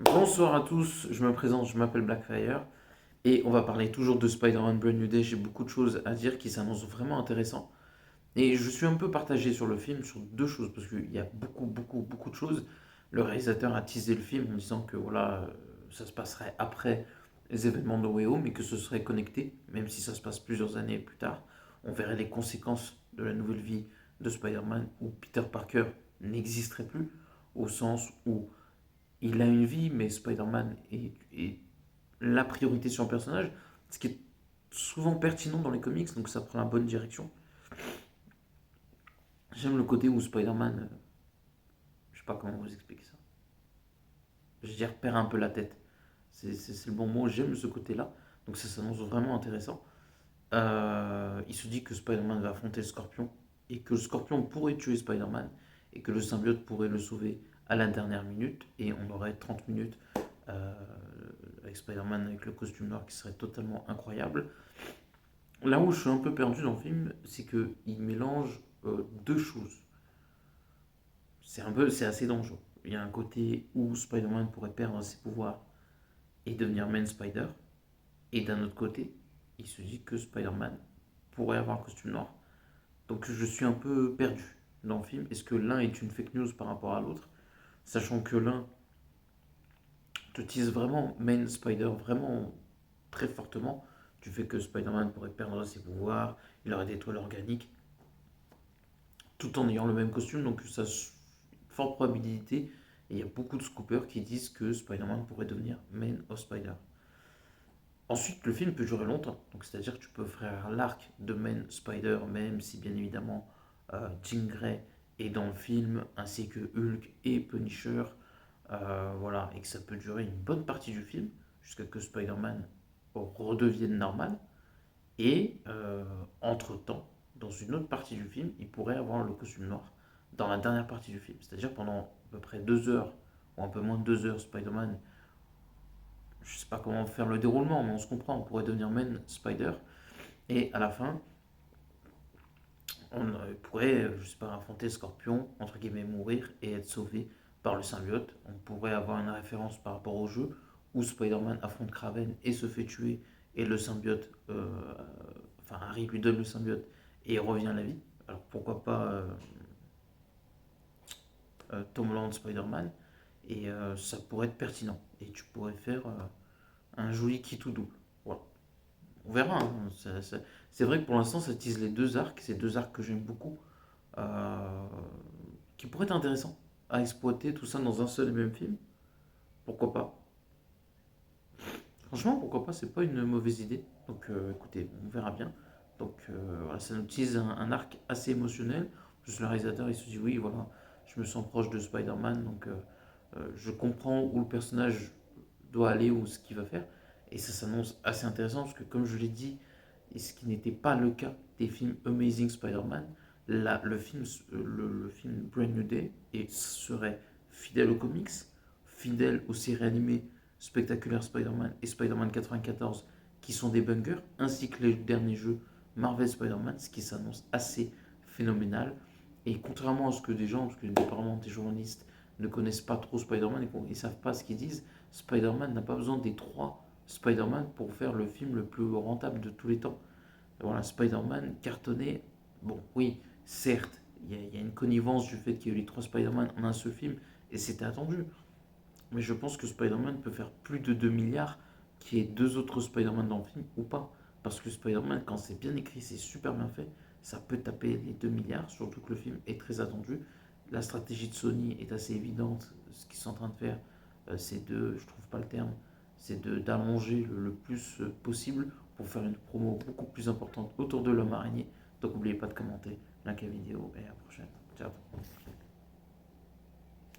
Bonsoir à tous, je me présente, je m'appelle Blackfire et on va parler toujours de Spider-Man Brand New Day. J'ai beaucoup de choses à dire qui s'annoncent vraiment intéressantes et je suis un peu partagé sur le film sur deux choses parce qu'il y a beaucoup de choses. Le réalisateur a teasé le film en disant que voilà, ça se passerait après les événements de No Way Home mais que ce serait connecté, même si ça se passe plusieurs années plus tard. On verrait les conséquences de la nouvelle vie de Spider-Man où Peter Parker n'existerait plus au sens où il a une vie, mais Spider-Man est la priorité sur le personnage, ce qui est souvent pertinent dans les comics, donc ça prend la bonne direction. J'aime le côté où Spider-Man, je sais pas comment vous expliquer ça, je veux dire, perd un peu la tête. C'est le bon mot, j'aime ce côté-là, donc ça s'annonce vraiment intéressant. Il se dit que Spider-Man va affronter le Scorpion, et que le Scorpion pourrait tuer Spider-Man, et que le symbiote pourrait le sauver à la dernière minute, et on aurait 30 minutes euh, avec Spider-Man avec le costume noir qui serait totalement incroyable. Là où je suis un peu perdu dans le film, c'est qu'il mélange deux choses. C'est assez dangereux. Il y a un côté où Spider-Man pourrait perdre ses pouvoirs et devenir Man Spider, et d'un autre côté, il se dit que Spider-Man pourrait avoir un costume noir. Donc je suis un peu perdu dans le film. Est-ce que l'un est une fake news par rapport à l'autre, sachant que l'un te tease vraiment Man Spider vraiment très fortement du fait que Spider-Man pourrait perdre ses pouvoirs, il aurait des toiles organiques, tout en ayant le même costume, donc ça a forte probabilité, et il y a beaucoup de scoopers qui disent que Spider-Man pourrait devenir Man of Spider. Ensuite, le film peut durer longtemps, donc c'est-à-dire que tu peux faire l'arc de Man Spider, même si bien évidemment Jean Grey est dans le film, ainsi que Hulk et Punisher, voilà, et que ça peut durer une bonne partie du film, jusqu'à que Spider-Man redevienne normal. Et entre-temps, dans une autre partie du film, il pourrait avoir le costume noir dans la dernière partie du film. C'est-à-dire pendant à peu près 2 heures, ou un peu moins de 2 heures, Spider-Man, je sais pas comment faire le déroulement, mais on se comprend, on pourrait devenir Man Spider. Et à la fin, on pourrait, je sais pas, affronter le Scorpion, entre guillemets mourir et être sauvé par le symbiote. On pourrait avoir une référence par rapport au jeu où Spider-Man affronte Kraven et se fait tuer et le symbiote, enfin Harry lui donne le symbiote et il revient à la vie. Alors pourquoi pas Tom Holland Spider-Man, et ça pourrait être pertinent et tu pourrais faire un joli kit tout double. Voilà. On verra, hein. C'est vrai que pour l'instant ça tease les deux arcs, ces deux arcs que j'aime beaucoup, euh, qui pourraient être intéressants à exploiter tout ça dans un seul et même film. Pourquoi pas? Franchement, pourquoi pas? C'est pas une mauvaise idée. Donc écoutez, on verra bien. Donc voilà, ça nous tease un arc assez émotionnel. En plus, le réalisateur il se dit oui, voilà, je me sens proche de Spider-Man, donc je comprends où le personnage doit aller ou ce qu'il va faire. Et ça s'annonce assez intéressant parce que, comme je l'ai dit, et ce qui n'était pas le cas des films Amazing Spider-Man, là, le film Brand New Day serait fidèle aux comics, fidèle aux séries animées Spectacular Spider-Man et Spider-Man 94, qui sont des bangers, ainsi que les derniers jeux Marvel Spider-Man, ce qui s'annonce assez phénoménal. Et contrairement à ce que des gens, parce que apparemment des journalistes ne connaissent pas trop Spider-Man et ils ne savent pas ce qu'ils disent, Spider-Man n'a pas besoin des trois Spider-Man pour faire le film le plus rentable de tous les temps. Et voilà, Spider-Man cartonné, bon oui, certes, il y a une connivence du fait qu'il y ait eu les trois Spider-Man en un seul film, et c'était attendu. Mais je pense que Spider-Man peut faire plus de 2 milliards, qu'il y ait deux autres Spider-Man dans le film ou pas. Parce que Spider-Man, quand c'est bien écrit, c'est super bien fait, ça peut taper les 2 milliards, surtout que le film est très attendu. La stratégie de Sony est assez évidente. Ce qu'ils sont en train de faire, c'est de, je trouve pas le terme, c'est d'allonger le plus possible pour faire une promo beaucoup plus importante autour de l'homme araignée. Donc n'oubliez pas de commenter, liker la vidéo et à la prochaine. Ciao.